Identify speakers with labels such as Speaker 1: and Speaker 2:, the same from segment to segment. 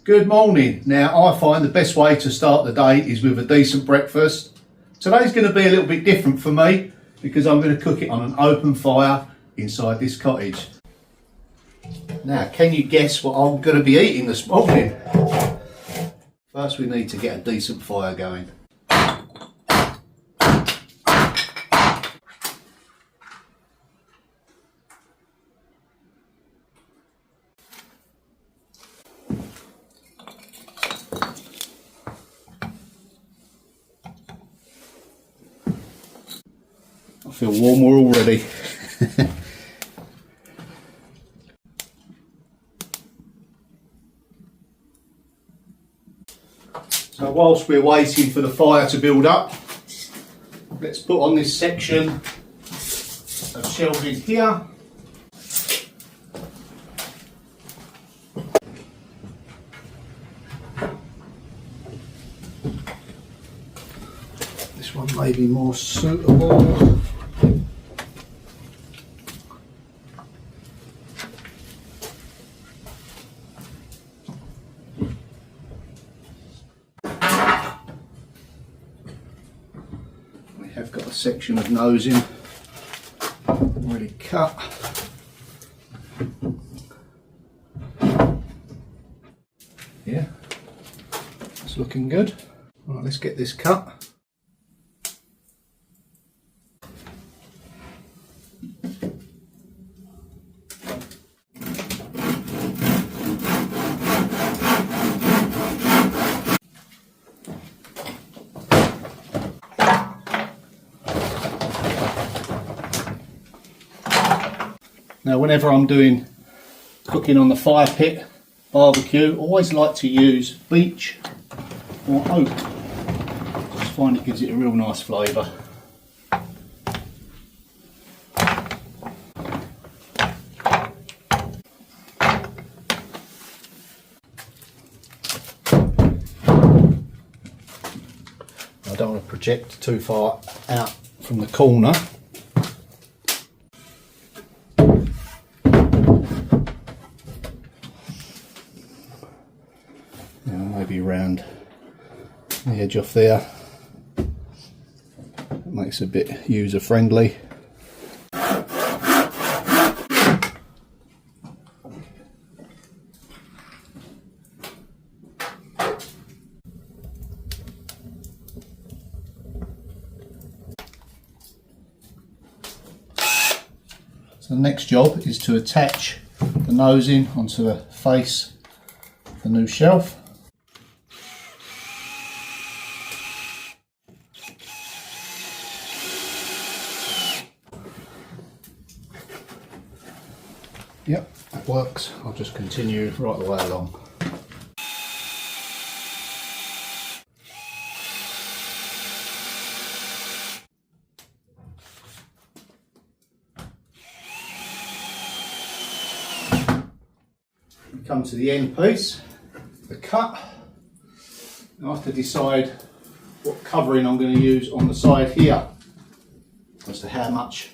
Speaker 1: Good morning. Now I find the best way to start the day is with a decent breakfast. Today's going to be a little bit different for me because I'm going to cook it on an open fire inside this cottage. Now can you guess what I'm going to be eating this morning? First we need to get a decent fire going. I feel warmer already. So whilst we're waiting for the fire to build up, let's put on this section of shelving here. This one may be more suitable. Have got a section of nosing already cut. Yeah, it's looking good. Right, let's get this cut. Now whenever I'm doing cooking on the fire pit barbecue, I always like to use beech or oak. Just find it gives it a real nice flavour. I don't want to project too far out from the corner. Maybe around the edge off there. It makes it a bit user friendly. So the next job is to attach the nosing onto the face of the new shelf. Yep, that works. I'll just continue right the way along. We come to the end piece, the cut. I have to decide what covering I'm going to use on the side here as to how much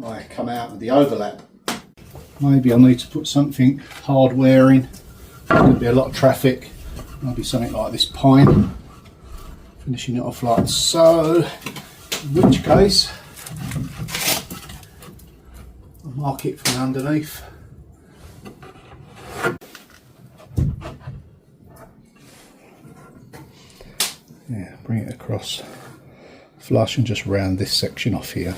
Speaker 1: I come out with the overlap. Maybe I'll need to put something hard wearing. There's going to be a lot of traffic. Maybe something like this pine. Finishing it off like so. In which case, I'll mark it from underneath. Yeah, bring it across flush and just round this section off here.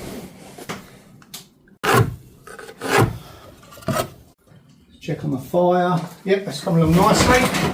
Speaker 1: Check on the fire. Yep, that's coming along nicely.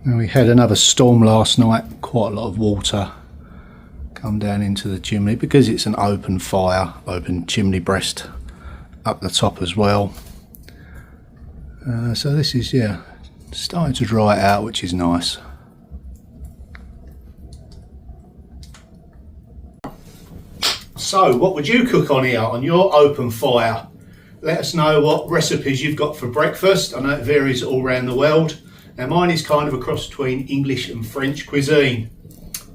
Speaker 1: Now, we had another storm last night, quite a lot of water come down into the chimney because it's an open fire, open chimney breast up the top as well. So this is, yeah, starting to dry out, which is nice. So what would you cook on here on your open fire? Let us know what recipes you've got for breakfast. I know it varies all around the world. Now mine is kind of a cross between English and French cuisine.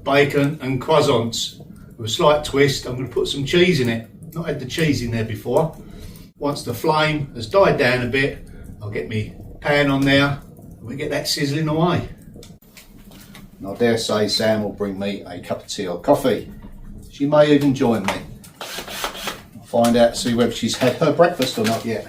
Speaker 1: Bacon and croissants with a slight twist. I'm going to put some cheese in it. Not had the cheese in there before. Once the flame has died down a bit, I'll get my pan on there and we get that sizzling away. And I dare say Sam will bring me a cup of tea or coffee. She may even join me. I'll find out, see whether she's had her breakfast or not yet.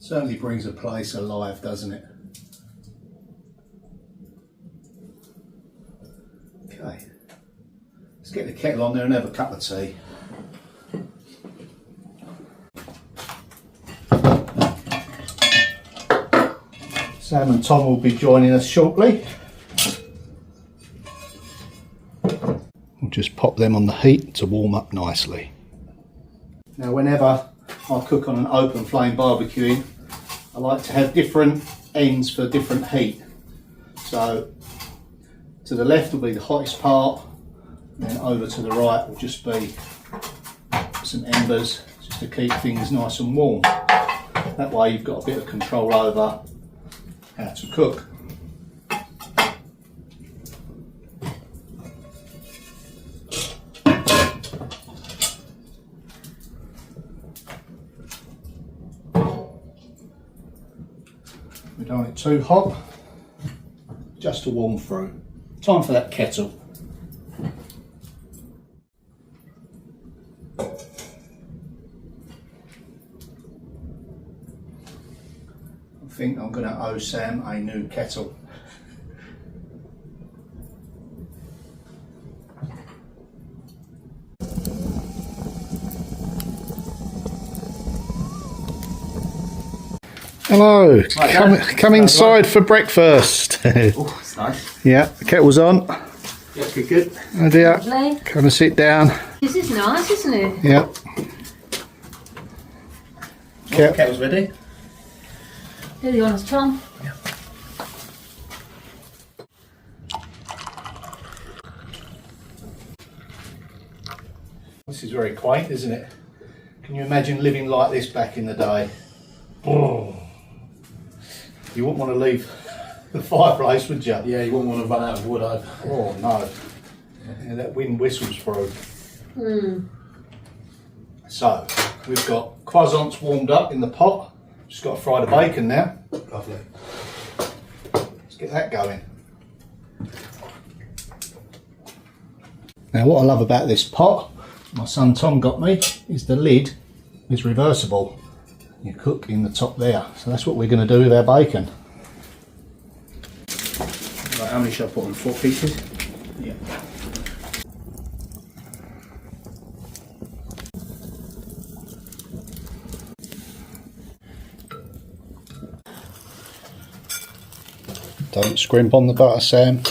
Speaker 1: Certainly brings a place alive, doesn't it? Okay, let's get the kettle on there and have a cup of tea. Sam and Tom will be joining us shortly. We'll just pop them on the heat to warm up nicely. Now whenever I cook on an open flame barbecuing, I like to have different ends for different heat. So to the left will be the hottest part, and then over to the right will just be some embers just to keep things nice and warm. That way you've got a bit of control over how to cook. We don't want it too hot, just to warm through. Time for that kettle. I think I'm going to owe Sam a new kettle. Hello, come inside for breakfast.
Speaker 2: Oh, it's nice.
Speaker 1: Yeah, the kettle's on.
Speaker 2: Yeah, good.
Speaker 1: Oh dear.
Speaker 3: Lovely.
Speaker 1: Come and sit down.
Speaker 3: This is nice, isn't it?
Speaker 1: Yeah.
Speaker 2: The kettle's ready.
Speaker 3: Do the honours, Tom.
Speaker 2: Yeah.
Speaker 1: This is very quaint, isn't it? Can you imagine living like this back in the day? Oh. You wouldn't want to leave the fireplace, would you?
Speaker 2: Yeah, you wouldn't want to run out of wood either.
Speaker 1: Oh no. Yeah, that wind whistles through. So, we've got croissants warmed up in the pot. Just got to fry the bacon now.
Speaker 2: Lovely.
Speaker 1: Let's get that going. Now what I love about this pot, my son Tom got me, is the lid is reversible. You cook in the top there. So that's what we're going to do with our bacon.
Speaker 2: Right, how many shall I put on? 4 pieces?
Speaker 1: Yeah. Don't scrimp on the butter, Sam.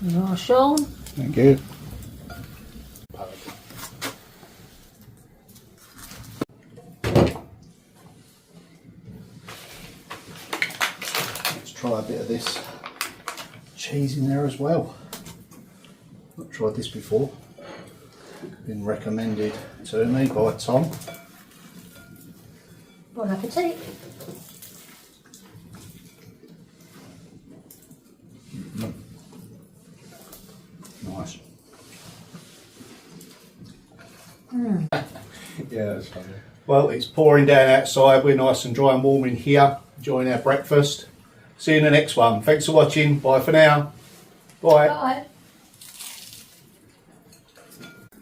Speaker 3: You are, Sean.
Speaker 1: Thank you. as well. Not tried this before. Been recommended to me by Tom.
Speaker 3: Bon appetit.
Speaker 1: Nice.
Speaker 2: Yeah, that's funny.
Speaker 1: Well, it's pouring down outside. We're nice and dry and warm in here, enjoying our breakfast. See you in the next one. Thanks for watching. Bye for now. Bye.
Speaker 3: Bye.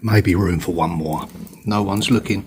Speaker 1: Maybe room for one more. No one's looking.